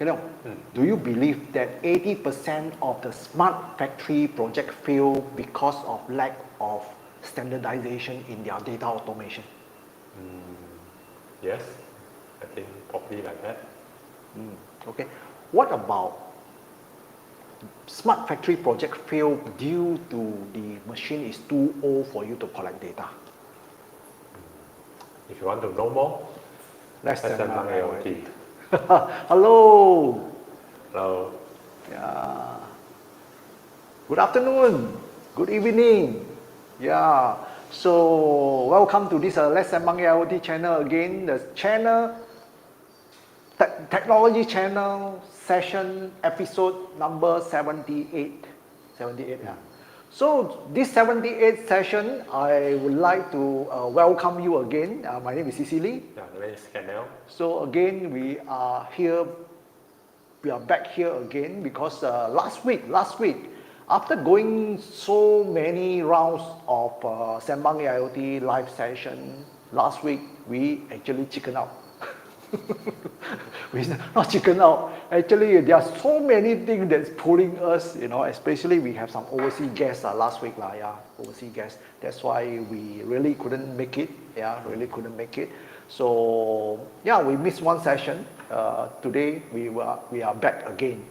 do you believe that 80% of the smart factory project fail because of lack of standardization in their data automation? Yes, I think probably like that. Okay. What about smart factory project fail due to the machine is too old for you to collect data? If you want to know more, let's Sembang AIoT. Hello. Hello. Yeah. Good afternoon. Good evening. Yeah. So welcome to this Let's Sembang AIoT channel again. The channel, technology channel session episode number 78. 78. Yeah. So this 78th session, I would like to welcome you again. My name is Cecily. Yeah, my name is 𝐃𝐞𝐜𝐿. So again, we are here. We are back here again because last week, after going so many rounds of Sembang AIoT live session, last week we actually chicken out. We not chicken out. Actually, there are so many things that's pulling us, especially we have some overseas guests last week, overseas guests. That's why we really couldn't make it. So, we missed one session. Today, we are back again.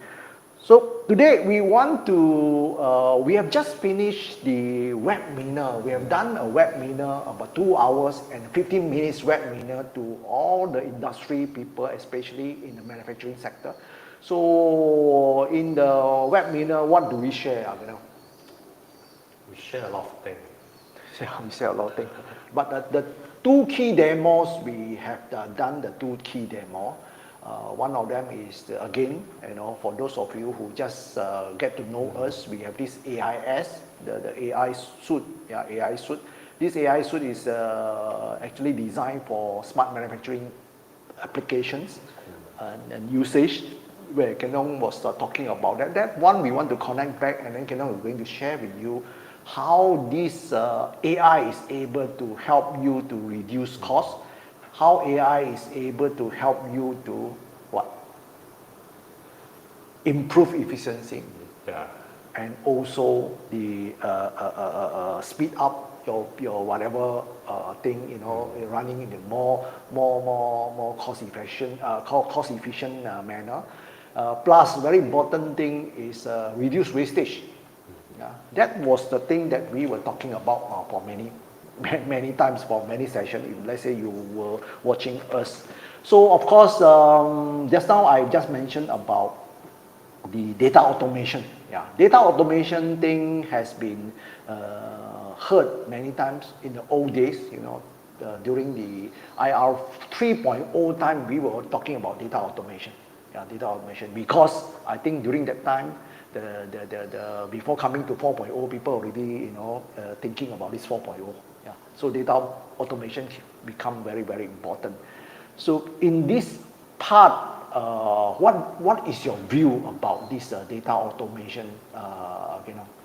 So today we want to, we have just finished the webinar. We have done a webinar about 2 hours and 15 minutes webinar to all the industry people, especially in the manufacturing sector. So in the webinar, what do we share? We share a lot of things. We share a lot of things. But the 2 key demos, we have done the 2 key demos. One of them is, again, for those of you who just get to know us, we have this AIS, the AI suite. Yeah, AI suite. This AI suite is actually designed for smart manufacturing applications and usage, where Kenon was talking about that. That one we want to connect back, and then Kenon is going to share with you how this AI is able to help you to reduce costs. How AI is able to help you to improve efficiency, and also the speed up your whatever thing, running in a more cost efficient manner. Plus, very important thing is reduce wastage. Yeah, that was the thing that we were talking about for many times, for many sessions, if let's say you were watching us. So of course, just now I just mentioned about the data automation. Yeah, data automation thing has been heard many times in the old days. During the IR 3.0 time, we were talking about data automation. Yeah, data automation, because I think during that time, the before coming to 4.0, people already thinking about this 4.0. Yeah, so data automation become very, very important. So in this part, what is your view about this data automation?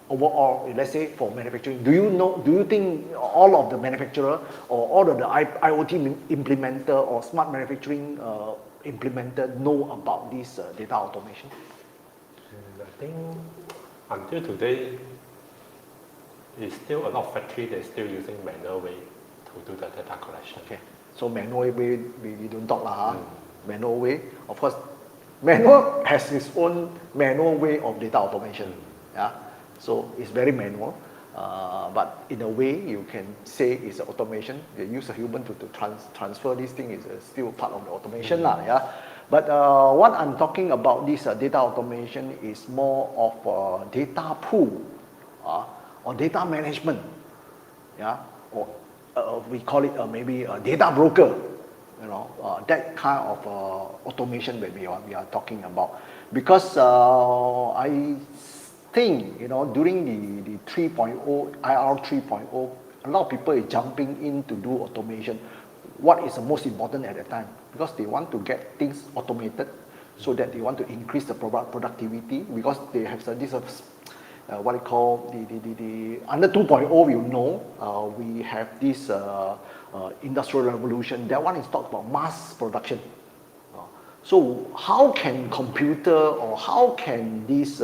Overall, let's say for manufacturing, do you think all of the manufacturer or all of the IoT implementer or smart manufacturing implementer know about this data automation? I think until today, it's still a lot of factory that's still using manual way to do the data collection. Okay, so manual way we don't talk manual way. Of course, manual has its own manual way of data automation. Yeah, so it's very manual. But in a way, you can say it's automation. They use a human to transfer this thing is still part of the automation. Yeah. But what I'm talking about this data automation is more of data pool or data management. Yeah, or we call it maybe a data broker. That kind of automation that we are talking about. Because I think, during the 3.0, IR 3.0, a lot of people are jumping in to do automation. What is the most important at the time? Because they want to get things automated, so that they want to increase the productivity, because they have this what I call the under 2.0, we have this industrial revolution. That one is talked about mass production. So how can computer or how can these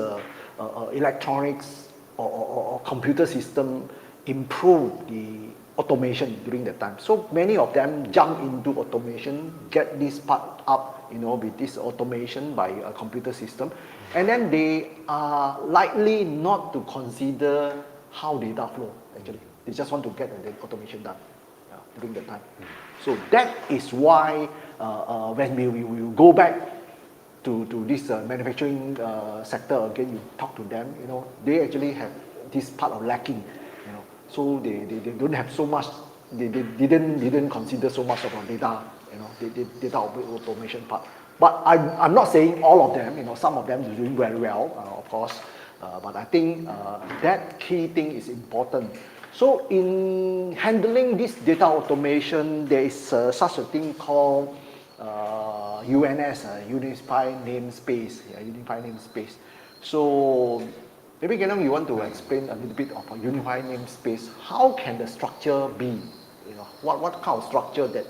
electronics or computer system improve the automation during that time? So many of them jump into automation, get this part up, with this automation by a computer system, and then they are likely not to consider how data flow. Actually, they just want to get the automation done during that time. So that is why when we go back to this manufacturing sector again, you talk to them, they actually have this part of lacking, so they don't have so much, they didn't consider so much about data, the data automation part. But I'm not saying all of them, some of them are doing very well, of course, but I think that key thing is important. So in handling this data automation, there is such a thing called UNS, Unified Namespace. Unified Namespace. So maybe Kenan, you want to explain a little bit of a unified namespace. How can the structure be? What kind of structure that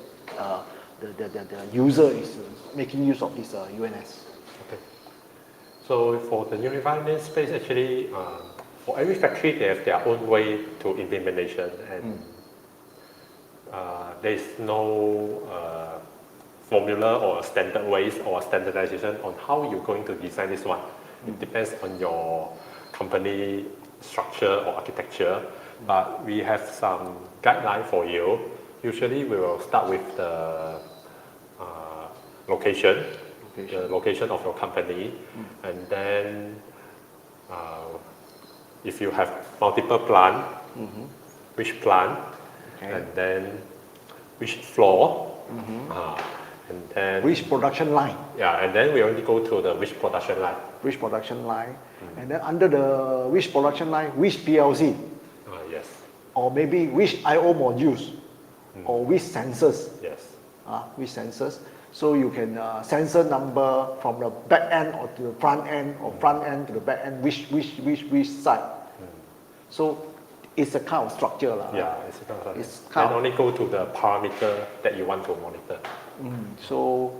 the user is making use of this UNS? Okay. So for the unified namespace, actually, for every factory, they have their own way to implementation, and there is no formula or standard ways or standardization on how you're going to design this one. It depends on your company structure or architecture, but we have some guideline for you. Usually, we will start with the location, the location of your company, and then if you have multiple plant, which plant, and then which floor, and then which production line. Yeah, and then we only go to the which production line. Which production line, and then under the which production line, which PLC. Yes. Or maybe which I/O modules, or which sensors. Yes. Which sensors. So you can sensor number from the back end or to the front end, or front end to the back end, which side. So it's a kind of structure. Yeah, it's a kind of structure. And only go to the parameter that you want to monitor. So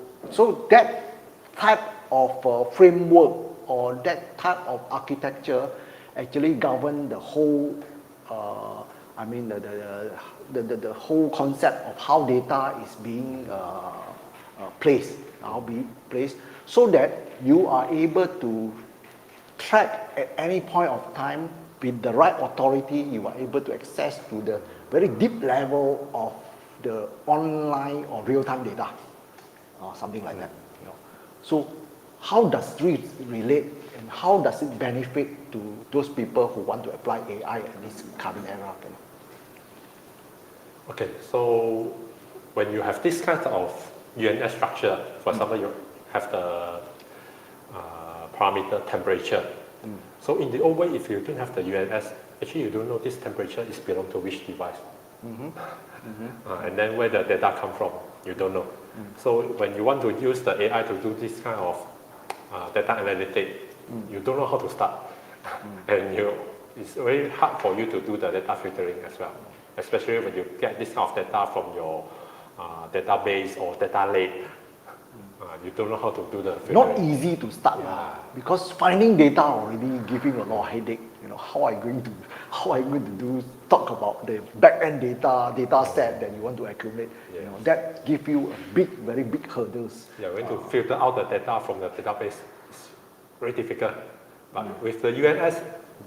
that type of framework or that type of architecture actually govern the whole, the whole concept of how data is being placed, so that you are able to track at any point of time with the right authority. You are able to access to the very deep level of the online or real-time data, something like that. So how does it relate, and how does it benefit to those people who want to apply AI in this current era? Okay, so when you have this kind of UNS structure, for example, you have the parameter temperature. So in the old way, if you don't have the UNS, actually you don't know this temperature is belong to which device. And then where the data come from, you don't know. So when you want to use the AI to do this kind of data analytics, you don't know how to start. And it's very hard for you to do the data filtering as well, especially when you get this kind of data from your database or data lake. You don't know how to do the filtering. Not easy to start, because finding data already giving a lot of headache. How are you going to talk about the back-end data set that you want to accumulate? That give you a very big hurdles. Yeah, when to filter out the data from the database, it's very difficult. But with the UNS,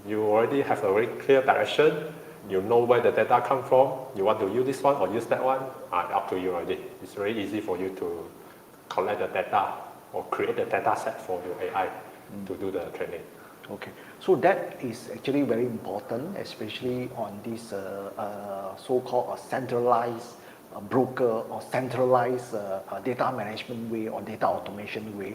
you already have a very clear direction. You know where the data come from. You want to use this one or use that one, up to you already. It's very easy for you to collect the data or create the data set for your AI to do the training. Okay, so that is actually very important, especially on this so-called centralized broker or centralized data management way or data automation way,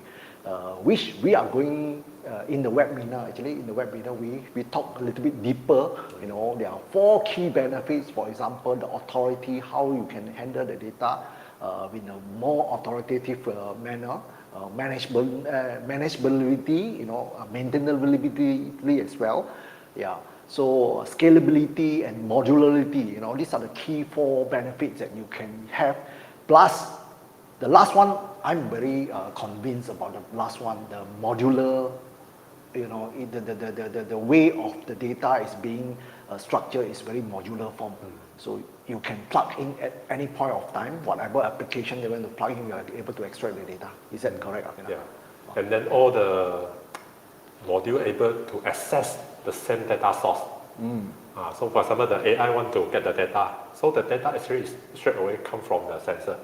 which we are going in the webinar. Actually, in the webinar, we talk a little bit deeper. There are 4 key benefits. For example, the authority, how you can handle the data in a more authoritative manner, manageability, maintainability as well. Yeah. So scalability and modularity, these are the key 4 benefits that you can have. Plus, The last one, I'm very convinced about the last one, the modular, the way of the data is being structured is very modular form. So you can plug in at any point of time, whatever application you want to plug in, you are able to extract the data. Is that correct? Yeah. And then all the module able to access the same data source. So for example, the AI want to get the data. So the data actually is straight away come from the sensor.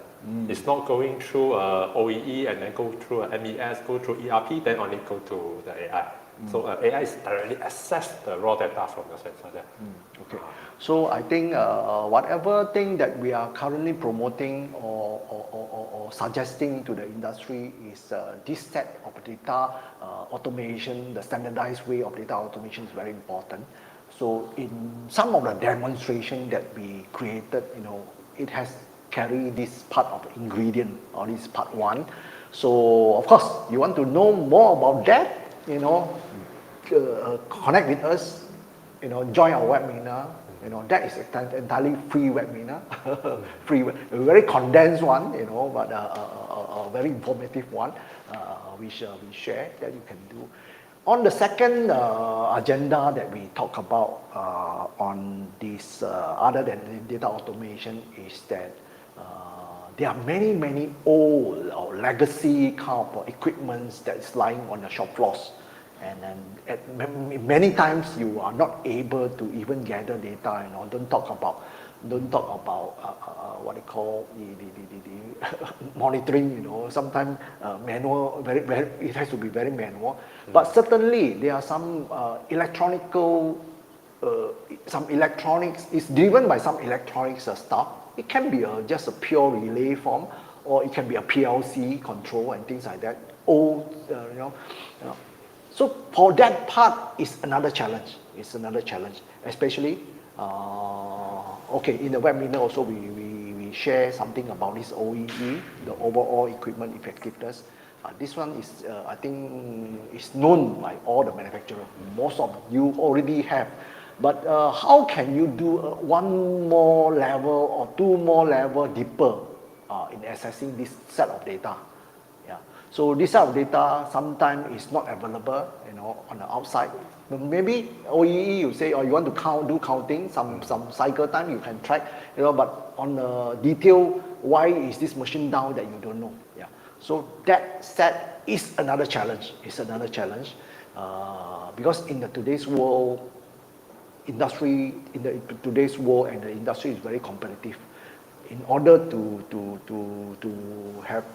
It's not going through OEE and then go through a MES, go through ERP, then only go to the AI. So AI is directly access the raw data from the sensor there. Okay. So I think whatever thing that we are currently promoting or suggesting to the industry is this set of data automation, the standardized way of data automation is very important. So in some of the demonstration that we created, it has carried this part of ingredient or this part one. So of course, you want to know more about that, connect with us, join our webinar. That is entirely free webinar, a very condensed one, but a very informative one, which we share that you can do. On the second agenda that we talk about on this, other than data automation, is that there are many old or legacy kind of equipments that's lying on the shop floors. And then many times you are not able to even gather data. Don't talk about what they call the monitoring. Sometimes manual, very it has to be very manual. But certainly there are some some electronics. It's driven by some electronics stuff. It can be just a pure relay form, or it can be a PLC control and things like that. So for that part, is another challenge. Especially, in the webinar also we share something about this OEE, the overall equipment effectiveness. This one is, I think, is known by all the manufacturers. Most of you already have. But how can you do one more level or two more level deeper in accessing this set of data? So this set of data sometimes is not available, on the outside. Maybe OEE, you say, you want to do counting, some cycle time you can track, but on the detail, why is this machine down, that you don't know. So that set is another challenge. Because in today's world, and the industry is very competitive. In order to have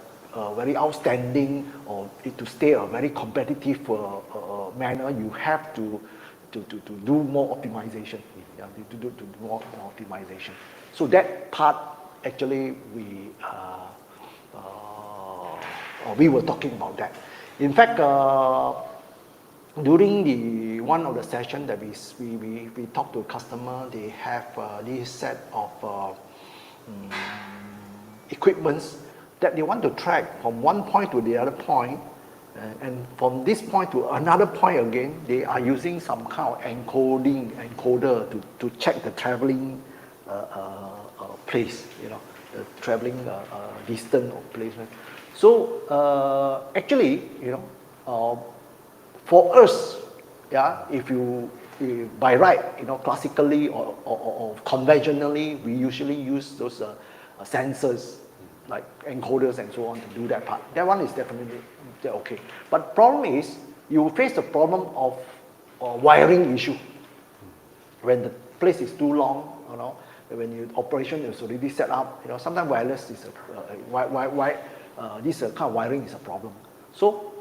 very outstanding or to stay a very competitive manner, you have to do more optimization. To do more optimization. So that part actually we were talking about that. In fact, during one of the sessions that we talked to a customer, they have this set of equipments that they want to track from one point to the other point, and from this point to another point again. They are using some kind of encoder to check the traveling place, the traveling distance or placement. So actually, for us, if by right, classically or conventionally, we usually use those sensors like encoders and so on to do that part. That one is definitely okay. But problem is, you face the problem of wiring issue. When the place is too long, when your operation is already set up, sometimes wireless is this kind of wiring is a problem. So,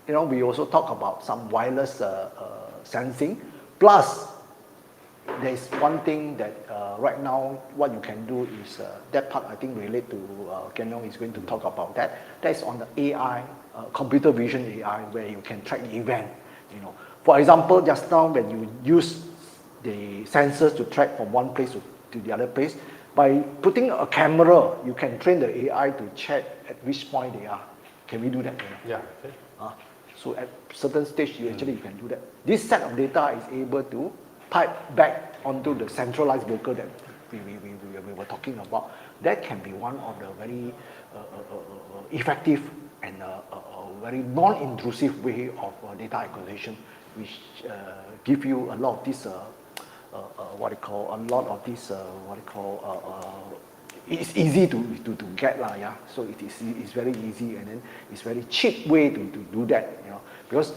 we also talk about some wireless sensing. Plus, there is one thing that right now what you can do is that part I think relate to Kian Leong is going to talk about that. That is on the AI, computer vision AI, where you can track the event. For example, just now when you use the sensors to track from one place to the other place, by putting a camera, you can train the AI to check at which point they are. Can we do that? Yeah. Okay. So at certain stage, you can do that. This set of data is able to pipe back onto the centralized broker that we were talking about. that can be one of the very effective and very non-intrusive way of data acquisition, which give you a lot of this it's easy to get lah, yeah. So it's very easy, and then it's very cheap way to do that, you know, because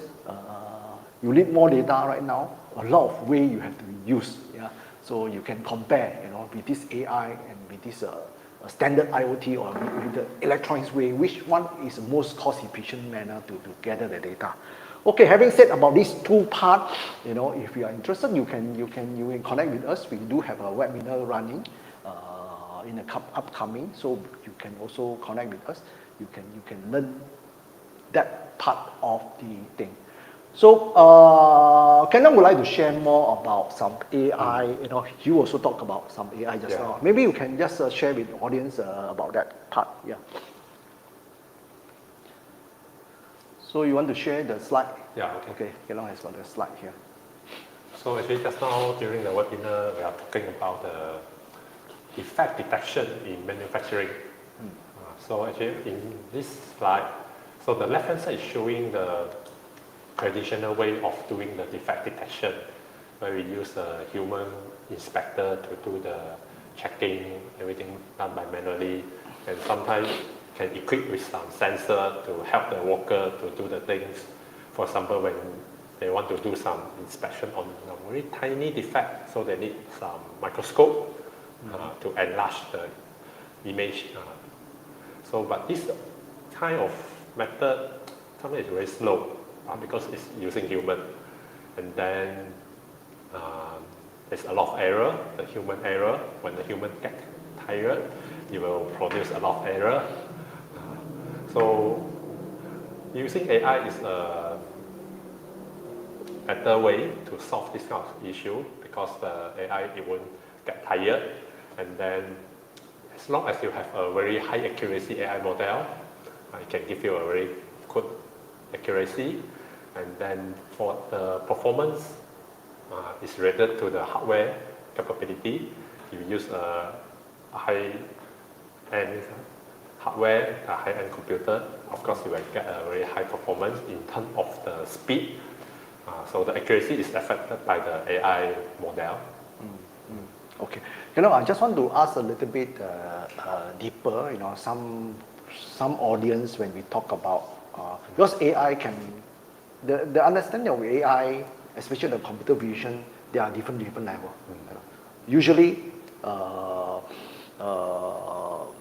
you need more data right now. A lot of way you have to use, yeah. So you can compare, you know, with this AI and with this standard IoT or with the electronics way, which one is the most cost-efficient manner to gather the data. Okay, having said about these two parts, you know, if you are interested, you can connect with us. We do have a webinar running in the upcoming, so you can also connect with us. You can learn that part of the thing. So, Kenneth would like to share more about some AI. You know, you also talk about some AI just now. Maybe you can just share with the audience about that part. Yeah. So you want to share the slide? Yeah. Okay. Okay. Kenneth has got the slide here. So actually, just now during the webinar, we are talking about the defect detection in manufacturing. So actually, in this slide, so the left-hand side is showing the traditional way of doing the defect detection, where we use a human inspector to do the checking, everything done by manually, and sometimes can equip with some sensor to help the worker to do the things. For example, when they want to do some inspection on a very tiny defect, so they need some microscope to enlarge the image. But this kind of method sometimes is very slow because it's using human, and then there's a lot of error, the human error. When the human gets tired, it will produce a lot of error. So using AI is a better way to solve this kind of issue, because the AI, it won't get tired, and then as long as you have a very high accuracy AI model, it can give you a very good accuracy. And then for the performance, is related to the hardware capability. You use a high-end hardware, a high-end computer, of course you will get a very high performance in terms of the speed. So the accuracy is affected by the AI model. Okay, you know, I just want to ask a little bit deeper. You know, some audience, when we talk about because AI can, the understanding of AI, especially the computer vision, there are different level. You know. Usually,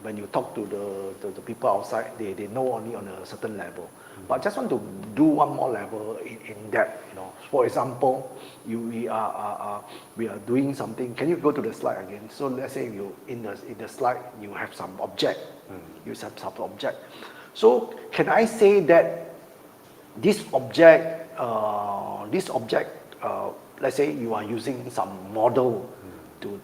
when you talk to the people outside, they know only on a certain level. But I just want to do one more level in that. You know, for example, we are doing something. Can you go to the slide again? So let's say you in the slide you have some object. You have some object. So can I say that this object, let's say you are using some model to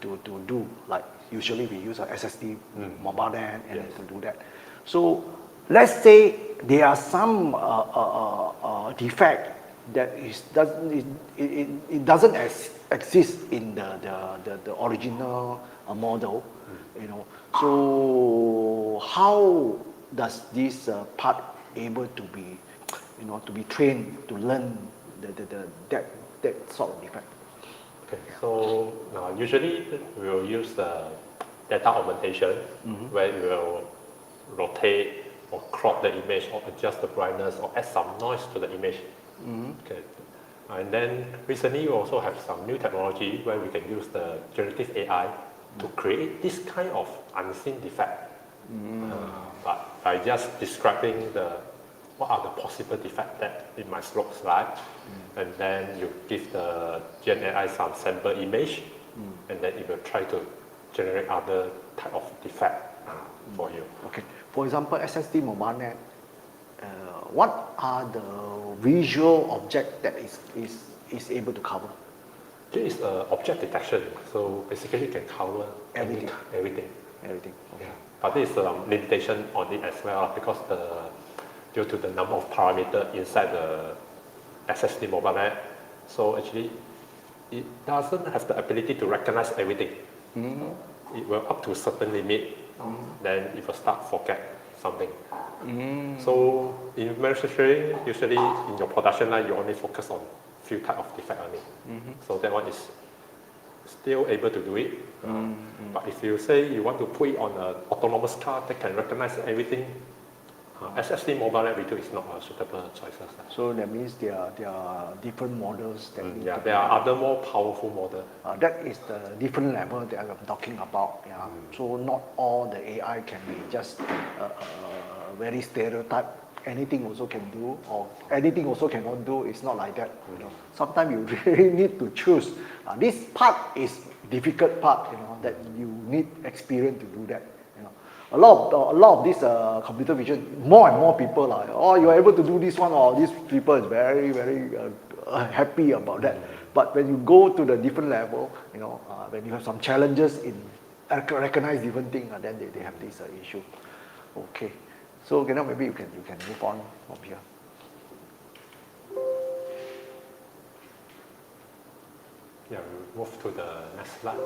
do, like usually we use a SSD mobile NAND and to do that. So let's say there are some defect that doesn't exist in the original model, you know. So how does this part able to be, you know, to be trained to learn that sort of defect? Okay, so usually we will use the data augmentation, where we will rotate or crop the image or adjust the brightness or add some noise to the image. Okay. And then recently we also have some new technology where we can use the generative AI to create this kind of unseen defect. But by just describing what are the possible defects that it might look like, and then you give the Gen AI some sample image, and then it will try to generate other type of defect for you. Okay. For example, SSD mobile NAND, what are the visual object that is able to cover? This is object detection. So basically, it can cover everything. Everything. Okay. Yeah. But there is a limitation on it as well, because due to the number of parameters inside the SSD mobile NAND, so actually it doesn't have the ability to recognize everything. It will up to a certain limit then it will start forget something. So in manufacturing, usually in your production line, you only focus on few type of defect only. So that one is still able to do it. But if you say you want to put it on an autonomous car that can recognize everything, SSD mobile lab video is not a suitable choice. So that means there are different models that need to there are other more powerful models. that is the different level that I'm talking about. Yeah. So not all the AI can be just very stereotype. Anything also can do, or anything also cannot do. It's not like that. You know, sometimes you really need to choose. This part is difficult part. You know, that you need experience to do that. You know, a lot of this computer vision, more and more people are, oh, you're able to do this one, or these people is very happy about that. But when you go to the different level, you know, when you have some challenges in recognize different things, then they have this issue. Okay. So maybe you can move on from here. Yeah, we move to the next slide.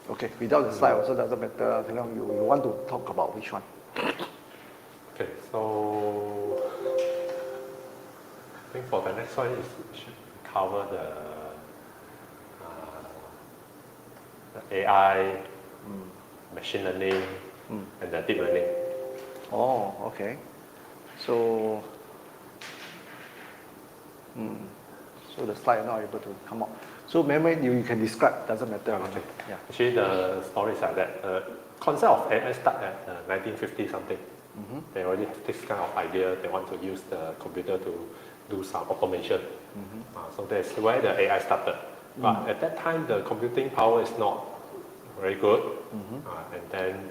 Okay, without the slide also doesn't matter. You want to talk about which one? Okay, so I think for the next one is should cover the AI, machine learning, and the deep learning. Oh, okay. So, so the slide is not able to come up. So maybe you can describe. Doesn't matter. Okay. Yeah. Actually, the story is like that. Concept of AI started at 1950 something. They already have this kind of idea. They want to use the computer to do some automation. So that's where the AI started. But at that time, the computing power is not very good, and then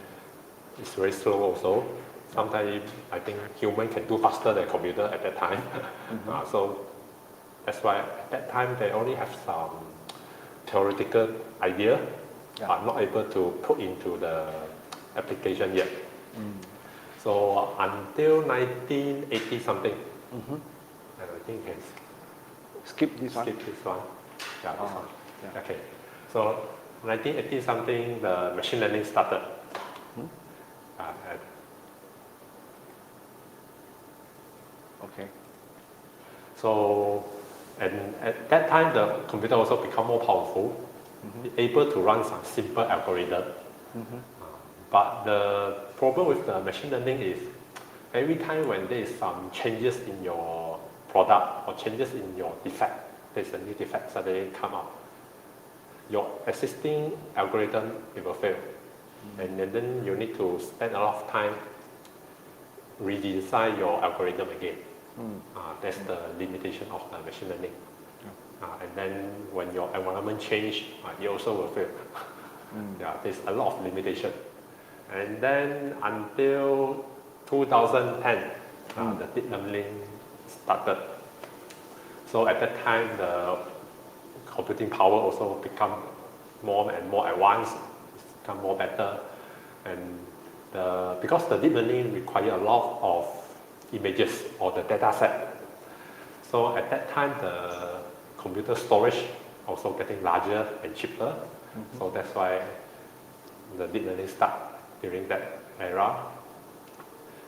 it's very slow also. Sometimes I think human can do faster than computer at that time. So that's why at that time they only have some theoretical idea, but not able to put into the application yet. So until 1980 something, and I think you can skip this one. Yeah, this one. Yeah. Okay. So 1980 something, the machine learning started. Okay. So, and at that time, the computer also become more powerful, able to run some simple algorithm. But the problem with the machine learning is every time when there is some changes in your product or changes in your defect, there's a new defect suddenly come up. Your existing algorithm, it will fail. And then you need to spend a lot of time redesign your algorithm again. That's the limitation of the machine learning. And then when your environment change, it also will fail. There's a lot of limitation. And then until 2010, the deep learning started. So at that time, the computing power also become more and more advanced, become more better. And because the deep learning require a lot of images or the data set. So at that time, the computer storage also getting larger and cheaper. So that's why the deep learning start during that era.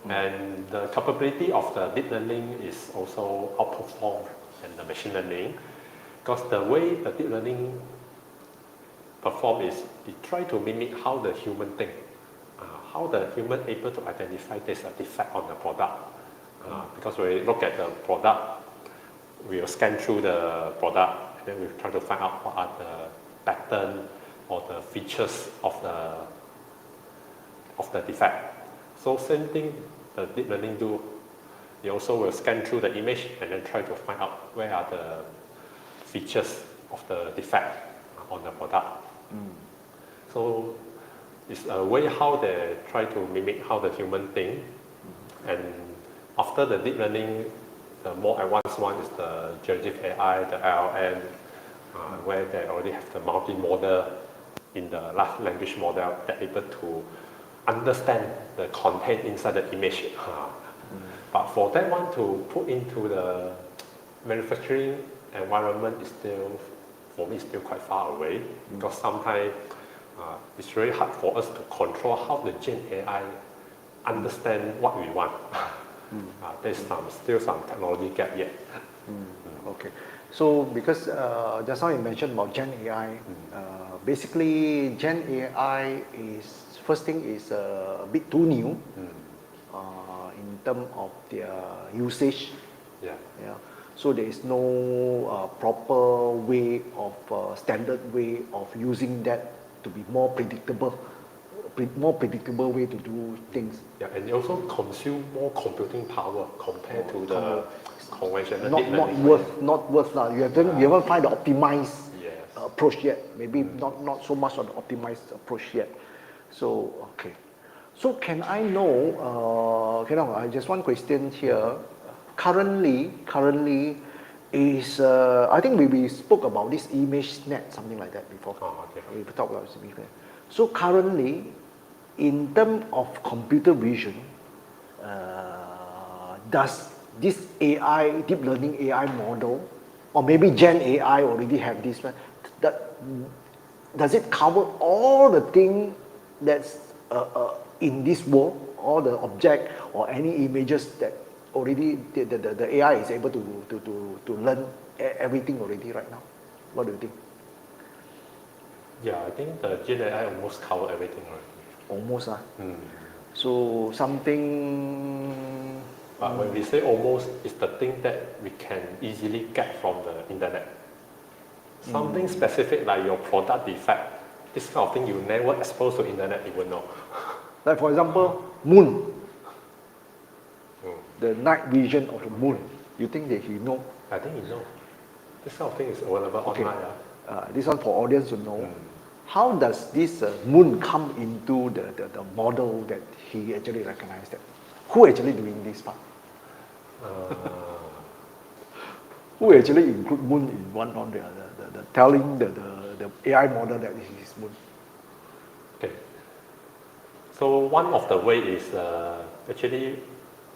And the capability of the deep learning is also outperformed than the machine learning, because the way the deep learning perform is it try to mimic how the human think, how the human able to identify there's a defect on the product. Because we look at the product, we will scan through the product, and then we try to find out what are the pattern or the features of the defect. So same thing the deep learning do. They also will scan through the image and then try to find out where are the features of the defect on the product. So it's a way how they try to mimic how the human think. And after the deep learning, the more advanced one is the generative AI, the LLM, where they already have the multimodal in the large language model that able to understand the content inside the image. But for that one to put into the manufacturing environment is still, for me, still quite far away, because sometimes it's very hard for us to control how the Gen AI understand what we want. There's still some technology gap yet. Okay. So because just now you mentioned about Gen AI, basically Gen AI is, first thing is a bit too new in terms of their usage. Yeah. So there is no proper way of standard way of using that to be more predictable way to do things. Yeah, and it also consume more computing power compared to the conventional. Not worth lah. You haven't find the optimized approach yet. Maybe not so much on the optimized approach yet. So okay. So can I know? I just one question here. Currently is I think we spoke about this ImageNet, something like that before. Okay. We talked about ImageNet. So currently, in terms of computer vision, does this AI, deep learning AI model, or maybe Gen AI already have this one, does it cover all the things that's in this world, all the object or any images that already the AI is able to learn everything already right now? What do you think? Yeah, I think the Gen AI almost cover everything already. Almost, So something. But when we say almost, it's the thing that we can easily get from the internet. Something specific like your product defect, this kind of thing you never expose to internet, you will know. Like for example, moon. The night vision of the moon. You think that he know? I think he know. This kind of thing is available online. This one for audience to know. How does this moon come into the model that he actually recognized that? Who actually doing this part? Who actually include moon in one or the other? The telling the AI model that this is moon. Okay. So one of the way is actually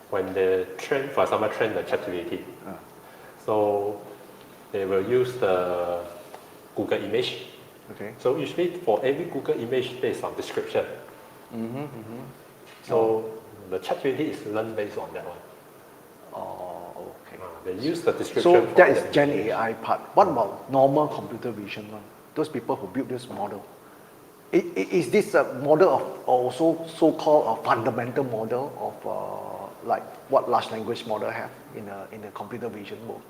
when they train, for example, train the ChatGPT. So they will use the Google image. Okay. So usually for every Google image, there is some description. So the ChatGPT is learned based on that one. Oh, okay. They use the description. So that is Gen AI part. What about normal computer vision one? Those people who build this model. Is this a model of also so-called a fundamental model of like what large language model have in a computer vision mode?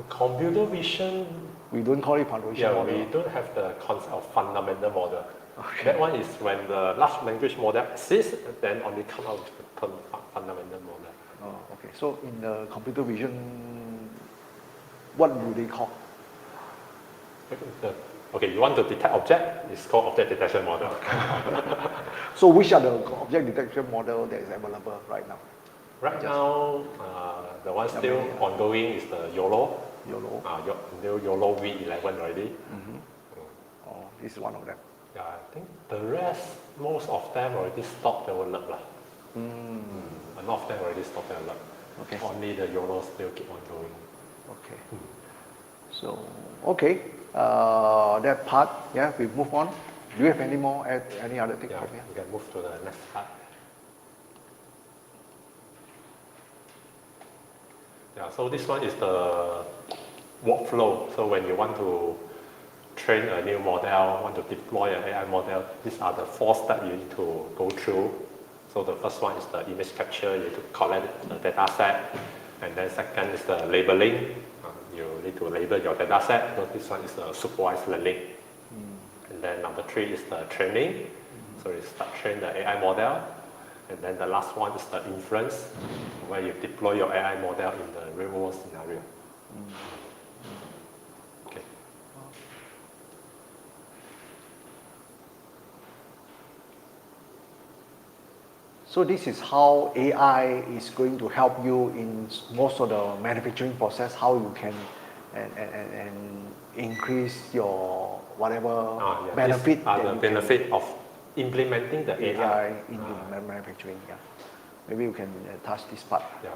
Computer vision, we don't call it foundation model. We don't have the concept of fundamental model. Okay. That one is when the large language model exists, then only come out with the term fundamental model. Oh, okay. So in the computer vision, what do they call? Okay, you want to detect object, it's called object detection model. So which are the object detection model that is available right now? Right now, the one still ongoing is the YOLO. New YOLO V11 already. Oh, this is one of them. Yeah, I think the rest, most of them already stopped develop. A lot of them already stopped develop. Okay. Only the YOLO still keep on going. Okay. So, okay. That part, we move on. Do you have any more, any other thing? Yeah, we can move to the next part. Yeah, so this one is the workflow. So when you want to train a new model, want to deploy an AI model, these are the 4 steps you need to go through. So the first one is the image capture. You need to collect the data set. And then second is the labeling. You need to label your data set. So this one is the supervised learning. And then number 3 is the training. So you start train the AI model. And then the last one is the inference, where you deploy your AI model in the real world scenario. Okay. So this is how AI is going to help you in most of the manufacturing process, how you can, and increase your whatever Yeah, benefit. these are that the you benefit of implementing the can AI. in the manufacturing. Yeah, maybe you can touch this part. Yeah.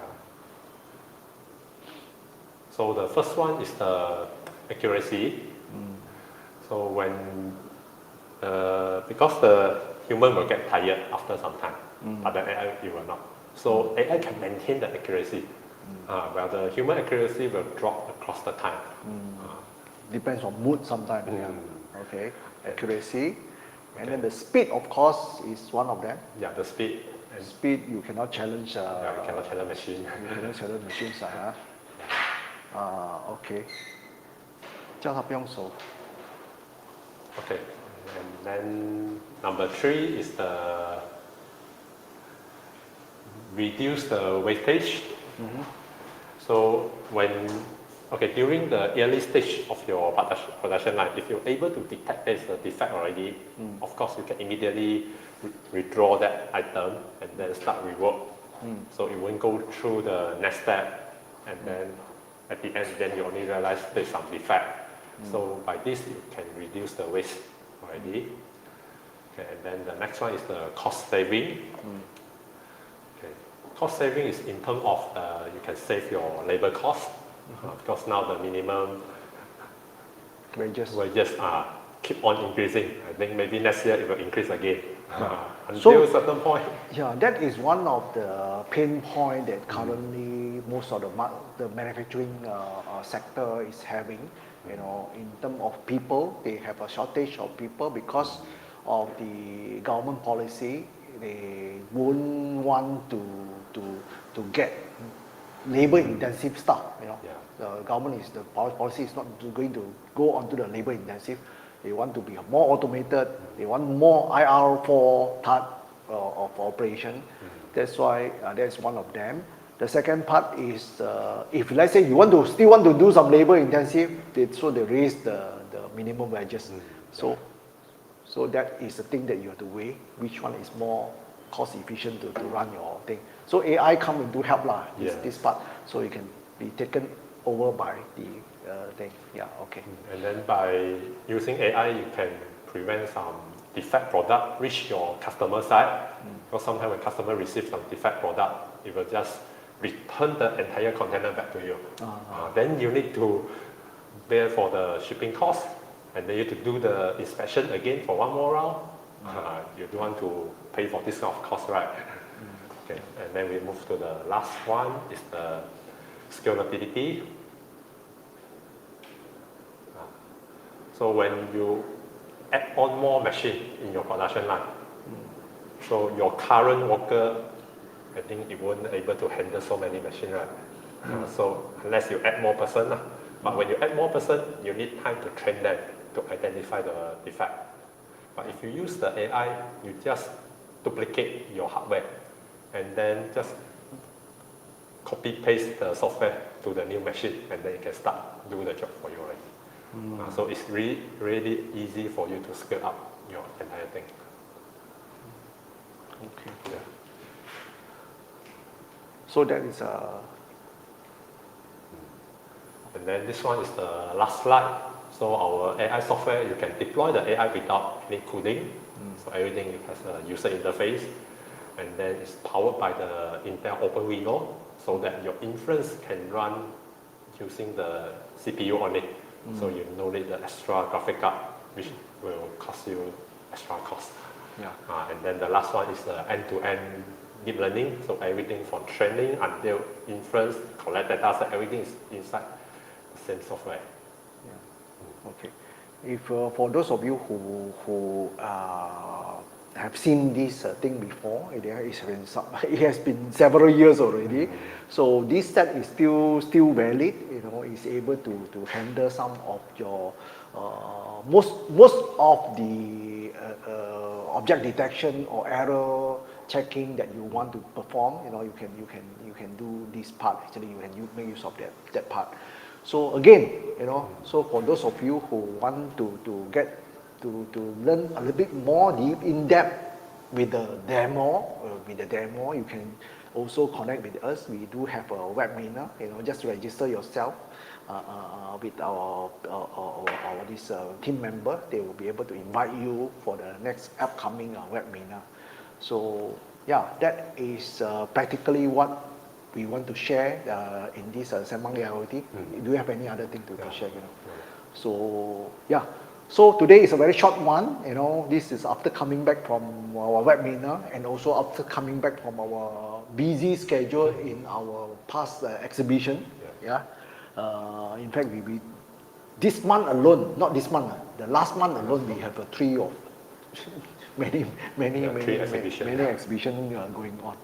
So the first one is the accuracy. So when because the human will get tired after some time, but the AI it will not. So AI can maintain the accuracy, while the human accuracy will drop across the time. Depends on mood sometimes. Yeah. Okay, accuracy, and then the speed, of course, is one of them. Yeah, the speed. And speed you cannot challenge. yeah, you cannot challenge machine. You cannot challenge machines. Okay. 叫他不用手。 Okay, and then number 3 is the reduce the wastage. So during the early stage of your production line, if you're able to detect there's a defect already, of course you can immediately withdraw that item and then start rework. So it won't go through the next step, and then at the end, then you only realize there's some defect. So by this, you can reduce the waste already. Okay, and then the next one is the cost saving. Okay, cost saving is in terms of you can save your labor cost, because now the minimum wages keep on increasing. I think maybe next year it will increase again until a certain point. Yeah, that is one of the pain point that currently most of the manufacturing sector is having. You know, in terms of people, they have a shortage of people because of the government policy. They won't want to get labor-intensive stuff. You know, the government the policy is not going to go onto the labor-intensive. They want to be more automated. They want more IR4 type of operation. That's why that's one of them. The second part is if let's say you still want to do some labor intensive, so they raise the minimum wages. So that is the thing that you have to weigh. Which one is more cost efficient to run your thing? So AI come into help this part, so it can be taken over by the thing. Yeah, okay. And then by using AI, you can prevent some defect product reach your customer side. Because sometimes when customer receives some defect product, it will just return the entire container back to you. Then you need to bear for the shipping cost, and then you need to do the inspection again for one more round. You don't want to pay for this kind of cost, right? Okay, and then we move to the last one, is the scalability. So when you add on more machine in your production line, so your current worker, I think it won't be able to handle so many machines, right? So unless you add more person, but when you add more person, you need time to train them to identify the defect. But if you use the AI, you just duplicate your hardware and then just copy paste the software to the new machine, and then you can start do the job for you already. So it's really easy for you to scale up your entire thing. Okay. Yeah. So that is And then this one is the last slide. So our AI software, you can deploy the AI without any coding. So everything has a user interface, and then it's powered by the Intel OpenWindow, so that your inference can run using the CPU on it. So you no need the extra graphic card, which will cost you extra cost. Yeah. And then the last one is the end-to-end deep learning. So everything from training until inference, collect data set, everything is inside the same software. Yeah. Okay. If for those of you who have seen this thing before, it has been several years already. So this set is still valid. You know, it's able to handle some of your most of the object detection or error checking that you want to perform. You know, you can do this part. Actually, you can make use of that part. So again, you know, so for those of you who want to learn a little bit more deep in depth with the demo, you can also connect with us. We do have a webinar. You know, just register yourself with our this team member. They will be able to invite you for the next upcoming webinar. So yeah, that is practically what we want to share in this Sembang AIoT. Do you have any other thing to share? So yeah. So today is a very short one. This is after coming back from our webinar and also after coming back from our busy schedule in our past exhibition. In fact, we this month alone, not this month, the last month alone, we have 3 of many exhibitions going on.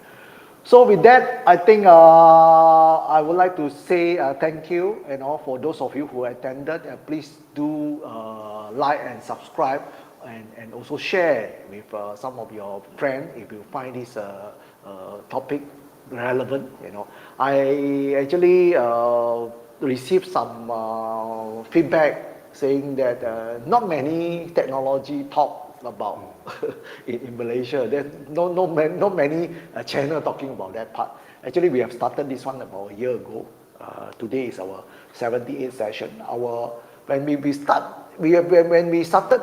So with that, I think I would like to say thank you, for those of you who attended. Please do like and subscribe, and also share with some of your friends if you find this topic relevant. I actually received some feedback saying that not many technology talk about in Malaysia. There's not many channel talking about that part. Actually, we have started this one about a year ago. Today is our 78th session. When we started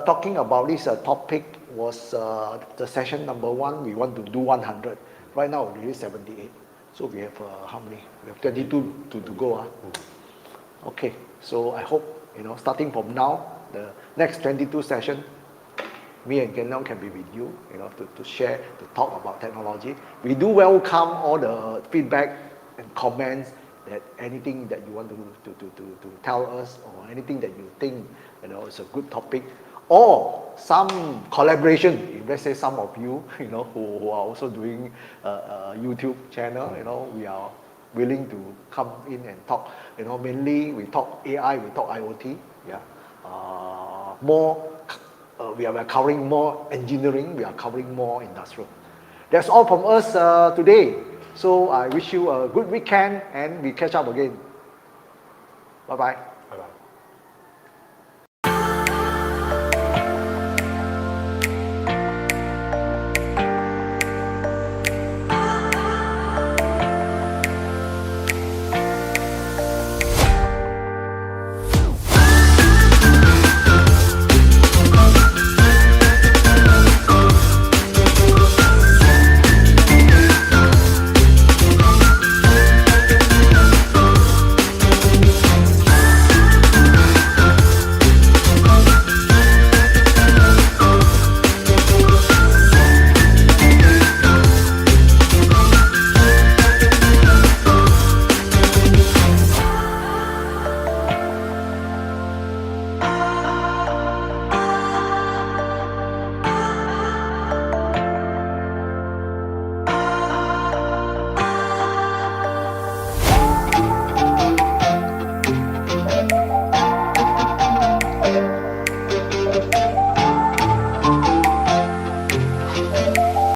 talking about this topic was the session number 1. We want to do 100. Right now, we is 78. So we have how many? We have 22 to go. Okay. So I hope starting from now, the next 22 session, me and 𝐾𝐞𝐜𝐿 can be with you, to share, to talk about technology. We do welcome all the feedback and comments, that anything that you want to tell us, or anything that you think is a good topic, or some collaboration. If let's say some of you, who are also doing a YouTube channel, we are willing to come in and talk. Mainly we talk AI, we talk IoT. We are covering more engineering, we are covering more industrial. That's all from us today. So I wish you a good weekend, and we catch up again. Bye-bye.